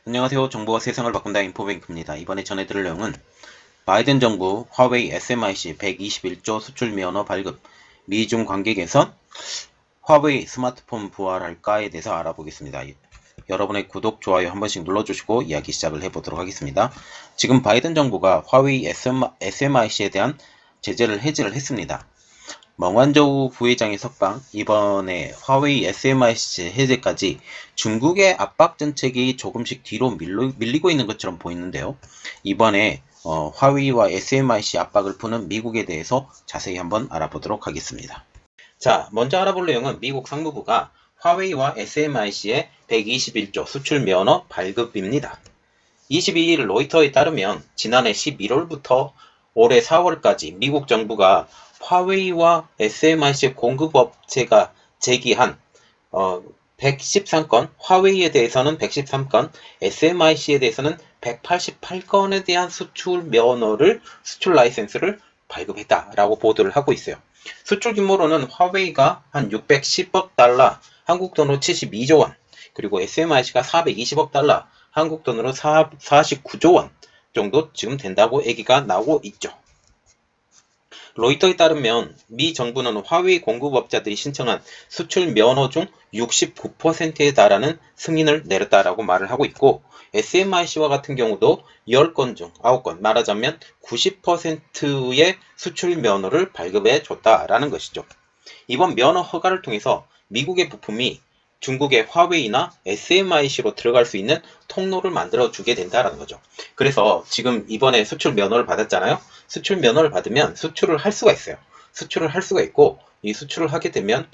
안녕하세요. 정보가 세상을 바꾼다 인포뱅크입니다. 이번에 전해드릴 내용은 바이든 정부 화웨이 SMIC 121조 수출 면허 발급, 미중 관계 개선, 화웨이 스마트폰 부활할까에 대해서 알아보겠습니다. 여러분의 구독, 좋아요 한 번씩 눌러주시고 이야기 시작을 해보도록 하겠습니다. 지금 바이든 정부가 화웨이 SMIC에 대한 제재를 해지를 했습니다. 멍완저우 부회장의 석방, 이번에 화웨이 SMIC 해제까지 중국의 압박 정책이 조금씩 뒤로 밀리고 있는 것처럼 보이는데요. 이번에 화웨이와 SMIC 압박을 푸는 미국에 대해서 자세히 한번 알아보도록 하겠습니다. 자, 먼저 알아볼 내용은 미국 상무부가 화웨이와 SMIC의 121조 수출 면허 발급입니다. 22일 로이터에 따르면 지난해 11월부터 올해 4월까지 미국 정부가 화웨이와 SMIC 공급업체가 제기한 113건, 화웨이에 대해서는 113건, SMIC에 대해서는 188건에 대한 수출 면허를, 수출 라이센스를 발급했다라고 보도를 하고 있어요. 수출 규모로는 화웨이가 한 610억 달러, 한국 돈으로 72조 원, 그리고 SMIC가 420억 달러, 한국 돈으로 49조 원 정도 지금 된다고 얘기가 나오고 있죠. 로이터에 따르면 미 정부는 화웨이 공급업자들이 신청한 수출 면허 중 69%에 달하는 승인을 내렸다라고 말을 하고 있고, SMIC와 같은 경우도 10건 중 9건, 말하자면 90%의 수출 면허를 발급해 줬다라는 것이죠. 이번 면허 허가를 통해서 미국의 부품이 중국의 화웨이나 SMIC로 들어갈 수 있는 통로를 만들어 주게 된다는 거죠. 그래서 지금 이번에 수출 면허를 받았잖아요. 수출 면허를 받으면 수출을 할 수가 있어요. 수출을 할 수가 있고, 이 수출을 하게 되면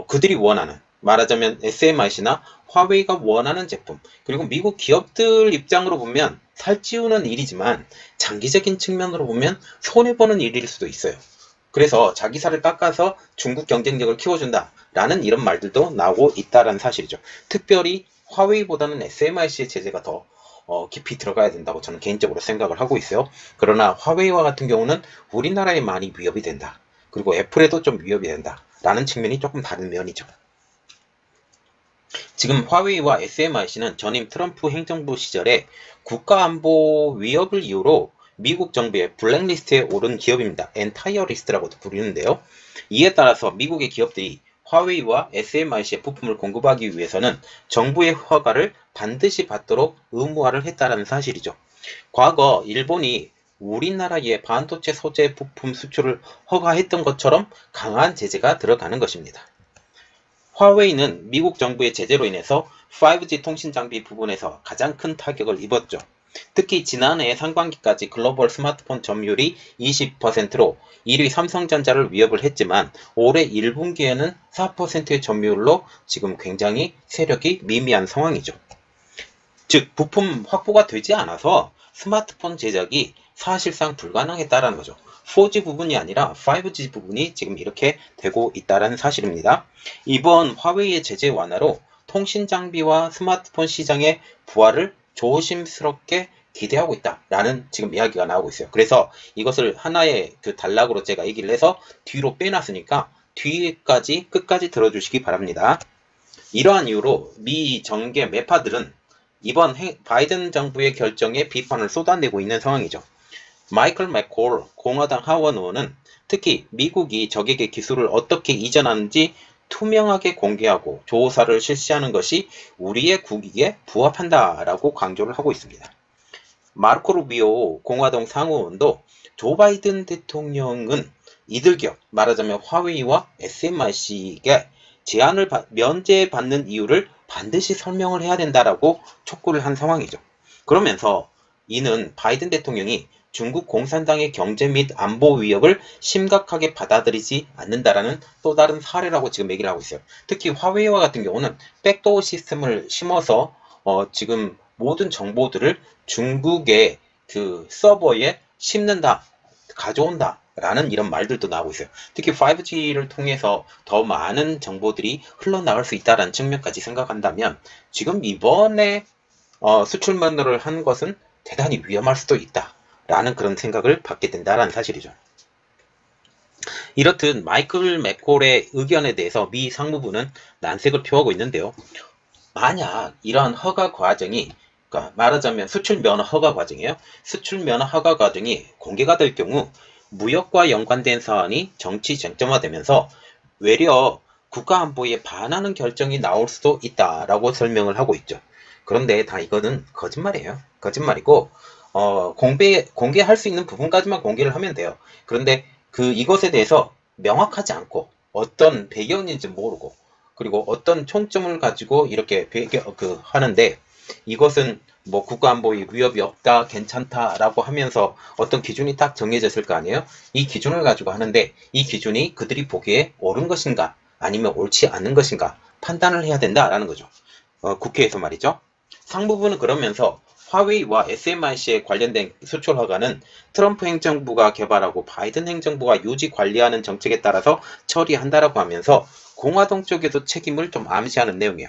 그들이 원하는, 말하자면 SMIC나 화웨이가 원하는 제품, 그리고 미국 기업들 입장으로 보면 살찌우는 일이지만 장기적인 측면으로 보면 손해보는 일일 수도 있어요. 그래서 자기 살을 깎아서 중국 경쟁력을 키워준다 라는 이런 말들도 나오고 있다는 사실이죠. 특별히 화웨이보다는 SMIC의 제재가 더 깊이 들어가야 된다고 저는 개인적으로 생각을 하고 있어요. 그러나 화웨이와 같은 경우는 우리나라에 많이 위협이 된다. 그리고 애플에도 좀 위협이 된다 라는 측면이 조금 다른 면이죠. 지금 화웨이와 SMIC는 전임 트럼프 행정부 시절에 국가안보 위협을 이유로 미국 정부의 블랙리스트에 오른 기업입니다. 엔타이어 리스트라고도 부르는데요. 이에 따라서 미국의 기업들이 화웨이와 SMIC의 부품을 공급하기 위해서는 정부의 허가를 반드시 받도록 의무화를 했다는 사실이죠. 과거 일본이 우리나라의 반도체 소재 부품 수출을 허가했던 것처럼 강한 제재가 들어가는 것입니다. 화웨이는 미국 정부의 제재로 인해서 5G 통신 장비 부분에서 가장 큰 타격을 입었죠. 특히 지난해 상반기까지 글로벌 스마트폰 점유율이 20%로 1위 삼성전자를 위협을 했지만 올해 1분기에는 4%의 점유율로 지금 굉장히 세력이 미미한 상황이죠. 즉 부품 확보가 되지 않아서 스마트폰 제작이 사실상 불가능했다는 거죠. 4G 부분이 아니라 5G 부분이 지금 이렇게 되고 있다는 사실입니다. 이번 화웨이의 제재 완화로 통신 장비와 스마트폰 시장의 부활을 조심스럽게 기대하고 있다라는 지금 이야기가 나오고 있어요. 그래서 이것을 하나의 그 단락으로 제가 얘기를 해서 뒤로 빼놨으니까 뒤까지 끝까지 들어주시기 바랍니다. 이러한 이유로 미 정계 매파들은 이번 바이든 정부의 결정에 비판을 쏟아내고 있는 상황이죠. 마이클 맥콜 공화당 하원 의원은 특히 미국이 적에게 기술을 어떻게 이전하는지 투명하게 공개하고 조사를 실시하는 것이 우리의 국익에 부합한다라고 강조를 하고 있습니다. 마르코 루비오 공화당 상원도 조 바이든 대통령은 이들 기업, 말하자면 화웨이와 SMIC에게 제한을 면제받는 이유를 반드시 설명을 해야 된다라고 촉구를 한 상황이죠. 그러면서 이는 바이든 대통령이 중국 공산당의 경제 및 안보 위협을 심각하게 받아들이지 않는다라는 또 다른 사례라고 지금 얘기를 하고 있어요. 특히 화웨이와 같은 경우는 백도어 시스템을 심어서 지금 모든 정보들을 중국의 그 서버에 심는다, 가져온다 라는 이런 말들도 나오고 있어요. 특히 5G를 통해서 더 많은 정보들이 흘러나갈 수 있다는 측면까지 생각한다면 지금 이번에 수출 면허를 한 것은 대단히 위험할 수도 있다 라는 그런 생각을 받게 된다는 사실이죠. 이렇듯 마이클 맥콜의 의견에 대해서 미 상무부는 난색을 표하고 있는데요. 만약 이러한 허가 과정이 그러니까 말하자면 수출 면허 허가 과정이에요. 수출 면허 허가 과정이 공개가 될 경우 무역과 연관된 사안이 정치 쟁점화되면서 외려 국가 안보에 반하는 결정이 나올 수도 있다라고 설명을 하고 있죠. 그런데 다 이거는 거짓말이에요. 거짓말이고 공개할 수 있는 부분까지만 공개를 하면 돼요. 그런데 이것에 대해서 명확하지 않고 어떤 배경인지 모르고 그리고 어떤 총점을 가지고 이렇게 하는데 이것은 뭐 국가안보에 위협이 없다, 괜찮다라고 하면서 어떤 기준이 딱 정해졌을 거 아니에요? 이 기준을 가지고 하는데 이 기준이 그들이 보기에 옳은 것인가 아니면 옳지 않은 것인가 판단을 해야 된다라는 거죠. 국회에서 말이죠. 상부부는 그러면서 화웨이와 SMIC에 관련된 수출 허가는 트럼프 행정부가 개발하고 바이든 행정부가 유지 관리하는 정책에 따라서 처리한다라고 하면서 공화당 쪽에도 책임을 좀 암시하는 내용이에요.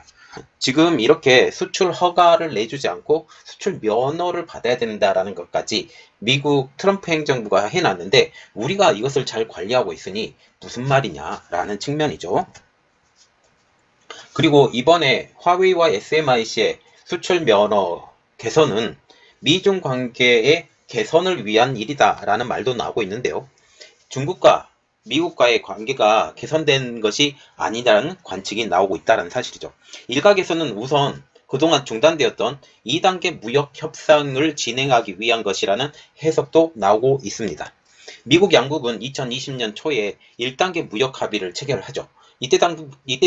지금 이렇게 수출 허가를 내주지 않고 수출 면허를 받아야 된다라는 것까지 미국 트럼프 행정부가 해놨는데 우리가 이것을 잘 관리하고 있으니 무슨 말이냐라는 측면이죠. 그리고 이번에 화웨이와 SMIC의 수출 면허 개선은 미중 관계의 개선을 위한 일이다라는 말도 나오고 있는데요. 중국과 미국과의 관계가 개선된 것이 아니라는 관측이 나오고 있다는 사실이죠. 일각에서는 우선 그동안 중단되었던 2단계 무역 협상을 진행하기 위한 것이라는 해석도 나오고 있습니다. 미국 양국은 2020년 초에 1단계 무역 합의를 체결하죠. 이때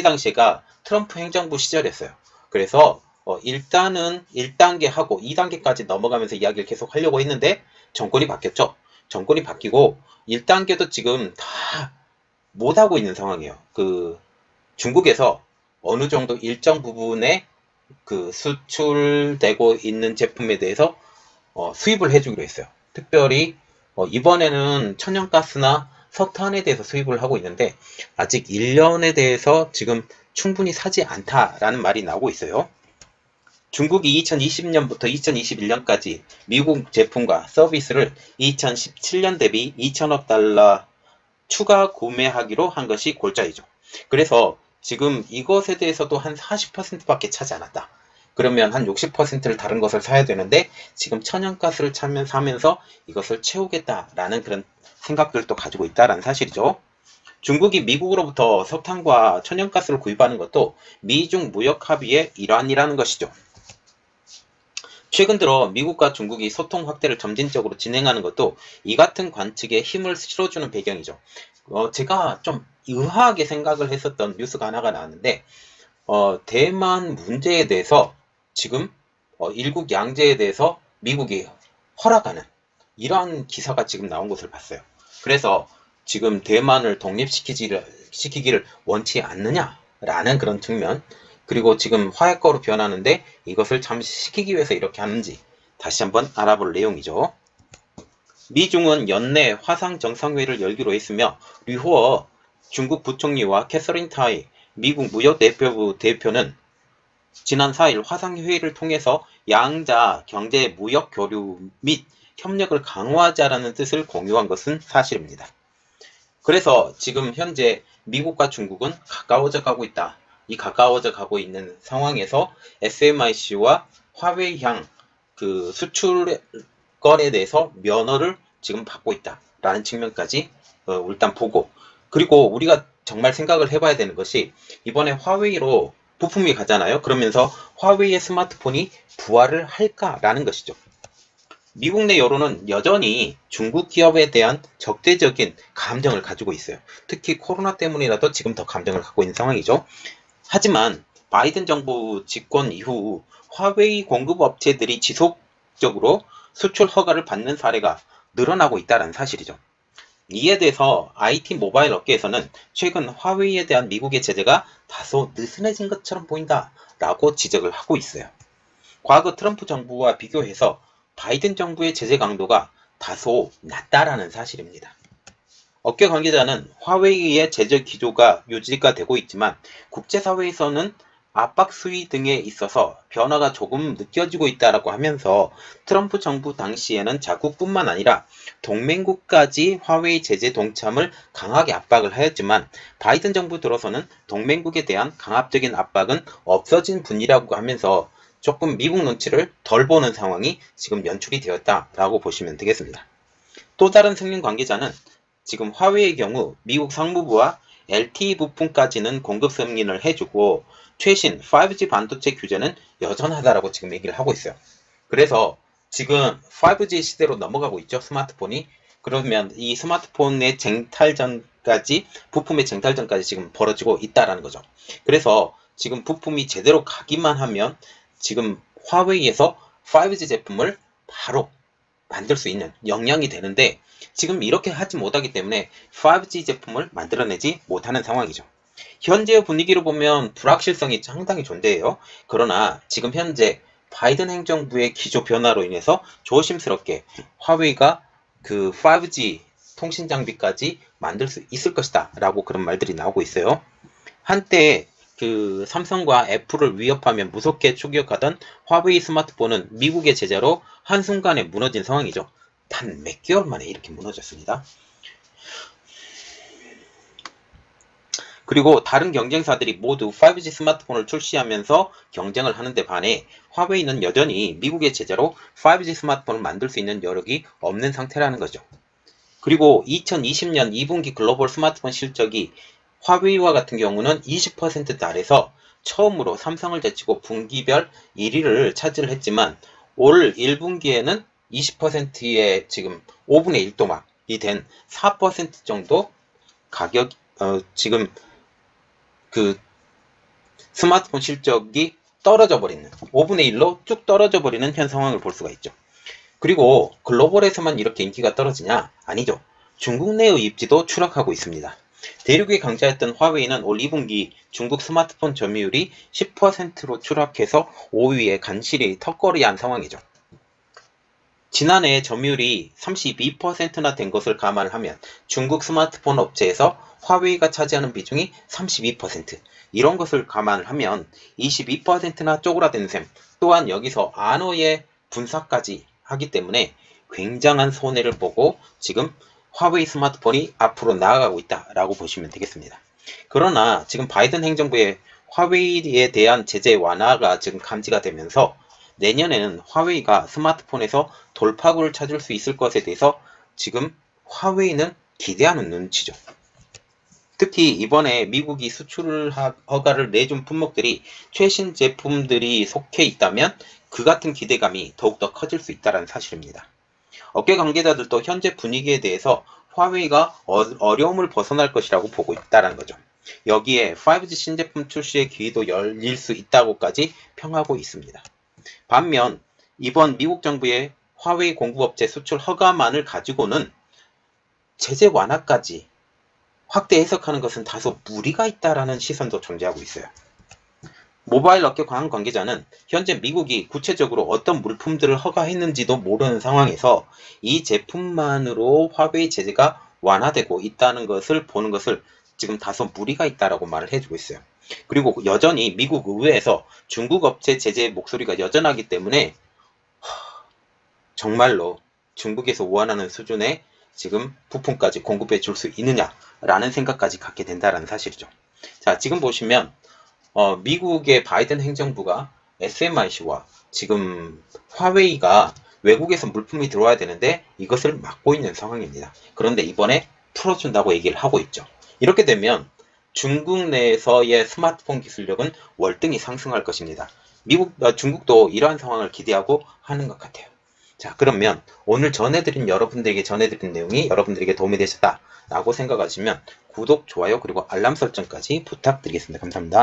당시가 트럼프 행정부 시절이었어요. 그래서 일단은 1단계 하고 2단계까지 넘어가면서 이야기를 계속 하려고 했는데 정권이 바뀌었죠. 정권이 바뀌고 1단계도 지금 다 못하고 있는 상황이에요. 중국에서 어느 정도 일정 부분의 수출되고 있는 제품에 대해서 수입을 해주기로 했어요. 특별히 이번에는 천연가스나 석탄에 대해서 수입을 하고 있는데 아직 1년에 대해서 지금 충분히 사지 않다라는 말이 나오고 있어요. 중국이 2020년부터 2021년까지 미국 제품과 서비스를 2017년 대비 2천억 달러 추가 구매하기로 한 것이 골자이죠. 그래서 지금 이것에 대해서도 한 40%밖에 차지 않았다. 그러면 한 60%를 다른 것을 사야 되는데 지금 천연가스를 사면서 이것을 채우겠다라는 그런 생각들도 가지고 있다는 사실이죠. 중국이 미국으로부터 석탄과 천연가스를 구입하는 것도 미중 무역 합의의 일환이라는 것이죠. 최근 들어 미국과 중국이 소통 확대를 점진적으로 진행하는 것도 이 같은 관측에 힘을 실어주는 배경이죠. 제가 좀 의아하게 생각을 했었던 뉴스가 하나가 나왔는데 대만 문제에 대해서 지금 일국 양제에 대해서 미국이 허락하는 이러한 기사가 지금 나온 것을 봤어요. 그래서 지금 대만을 독립시키기를 원치 않느냐라는 그런 측면, 그리고 지금 화약고로 변하는데 이것을 잠시시키기 위해서 이렇게 하는지 다시 한번 알아볼 내용이죠. 미중은 연내 화상 정상회의를 열기로 했으며 류호 중국 부총리와 캐서린 타이 미국 무역대표부 대표는 지난 4일 화상회의를 통해서 양자 경제 무역 교류 및 협력을 강화하자라는 뜻을 공유한 것은 사실입니다. 그래서 지금 현재 미국과 중국은 가까워져 가고 있다. 이 가까워져 가고 있는 상황에서 SMIC와 화웨이향 수출권에 대해서 면허를 지금 받고 있다라는 측면까지 일단 보고, 그리고 우리가 정말 생각을 해봐야 되는 것이 이번에 화웨이로 부품이 가잖아요. 그러면서 화웨이의 스마트폰이 부활을 할까라는 것이죠. 미국 내 여론은 여전히 중국 기업에 대한 적대적인 감정을 가지고 있어요. 특히 코로나 때문이라도 지금 더 감정을 갖고 있는 상황이죠. 하지만 바이든 정부 집권 이후 화웨이 공급 업체들이 지속적으로 수출 허가를 받는 사례가 늘어나고 있다는 사실이죠. 이에 대해서 IT 모바일 업계에서는 최근 화웨이에 대한 미국의 제재가 다소 느슨해진 것처럼 보인다라고 지적을 하고 있어요. 과거 트럼프 정부와 비교해서 바이든 정부의 제재 강도가 다소 낮다라는 사실입니다. 업계 관계자는 화웨이의 제재 기조가 유지가 되고 있지만 국제사회에서는 압박 수위 등에 있어서 변화가 조금 느껴지고 있다라고 하면서 트럼프 정부 당시에는 자국뿐만 아니라 동맹국까지 화웨이 제재 동참을 강하게 압박을 하였지만 바이든 정부 들어서는 동맹국에 대한 강압적인 압박은 없어진 분이라고 하면서 조금 미국 눈치를 덜 보는 상황이 지금 연출이 되었다라고 보시면 되겠습니다. 또 다른 승인 관계자는 지금 화웨이의 경우 미국 상무부와 LTE 부품까지는 공급 승인을 해주고 최신 5G 반도체 규제는 여전하다라고 지금 얘기를 하고 있어요. 그래서 지금 5G 시대로 넘어가고 있죠, 스마트폰이. 그러면 이 스마트폰의 쟁탈전까지, 부품의 쟁탈전까지 지금 벌어지고 있다라는 거죠. 그래서 지금 부품이 제대로 가기만 하면 지금 화웨이에서 5G 제품을 바로 만들 수 있는 역량이 되는데 지금 이렇게 하지 못하기 때문에 5G 제품을 만들어내지 못하는 상황이죠. 현재의 분위기로 보면 불확실성이 상당히 존재해요. 그러나 지금 현재 바이든 행정부의 기조 변화로 인해서 조심스럽게 화웨이가 그 5G 통신 장비까지 만들 수 있을 것이다 라고 그런 말들이 나오고 있어요. 한때 그 삼성과 애플을 위협하며 무섭게 추격하던 화웨이 스마트폰은 미국의 제재로 한순간에 무너진 상황이죠. 단 몇 개월 만에 이렇게 무너졌습니다. 그리고 다른 경쟁사들이 모두 5G 스마트폰을 출시하면서 경쟁을 하는데 반해 화웨이는 여전히 미국의 제재로 5G 스마트폰을 만들 수 있는 여력이 없는 상태라는 거죠. 그리고 2020년 2분기 글로벌 스마트폰 실적이 화웨이와 같은 경우는 20% 달해서 처음으로 삼성을 제치고 분기별 1위를 차지했지만 올 1분기에는 20%의 지금 5분의 1도막이 된 4% 정도 가격, 지금 그 스마트폰 실적이 떨어져 버리는 5분의 1로 쭉 떨어져 버리는 현 상황을 볼 수가 있죠. 그리고 글로벌에서만 이렇게 인기가 떨어지냐? 아니죠. 중국 내의 입지도 추락하고 있습니다. 대륙의 강자였던 화웨이는 올 2분기 중국 스마트폰 점유율이 10%로 추락해서 5위에 간신히 턱걸이한 상황이죠. 지난해 점유율이 32%나 된 것을 감안하면 중국 스마트폰 업체에서 화웨이가 차지하는 비중이 32%, 이런 것을 감안하면 22%나 쪼그라든 셈, 또한 여기서 안어의 분사까지 하기 때문에 굉장한 손해를 보고 지금 화웨이 스마트폰이 앞으로 나아가고 있다라고 보시면 되겠습니다. 그러나 지금 바이든 행정부의 화웨이에 대한 제재 완화가 지금 감지가 되면서 내년에는 화웨이가 스마트폰에서 돌파구를 찾을 수 있을 것에 대해서 지금 화웨이는 기대하는 눈치죠. 특히 이번에 미국이 수출 허가를 내준 품목들이 최신 제품들이 속해 있다면 그 같은 기대감이 더욱더 커질 수 있다는 사실입니다. 업계 관계자들도 현재 분위기에 대해서 화웨이가 어려움을 벗어날 것이라고 보고 있다는 거죠. 여기에 5G 신제품 출시의 기회도 열릴 수 있다고까지 평하고 있습니다. 반면 이번 미국 정부의 화웨이 공급업체 수출 허가만을 가지고는 제재 완화까지 확대 해석하는 것은 다소 무리가 있다라는 시선도 존재하고 있어요. 모바일 업계 관계자는 현재 미국이 구체적으로 어떤 물품들을 허가했는지도 모르는 상황에서 이 제품만으로 화웨이 제재가 완화되고 있다는 것을 보는 것을 지금 다소 무리가 있다라고 말을 해주고 있어요. 그리고 여전히 미국 의회에서 중국 업체 제재 목소리가 여전하기 때문에 정말로 중국에서 원하는 수준의 지금 부품까지 공급해 줄 수 있느냐라는 생각까지 갖게 된다는 사실이죠. 자, 지금 보시면 미국의 바이든 행정부가 SMIC와 지금 화웨이가 외국에서 물품이 들어와야 되는데 이것을 막고 있는 상황입니다. 그런데 이번에 풀어준다고 얘기를 하고 있죠. 이렇게 되면 중국 내에서의 스마트폰 기술력은 월등히 상승할 것입니다. 중국도 이러한 상황을 기대하고 하는 것 같아요. 자, 그러면 오늘 여러분들에게 전해드린 내용이 여러분들에게 도움이 되셨다라고 생각하시면 구독, 좋아요, 그리고 알람 설정까지 부탁드리겠습니다. 감사합니다.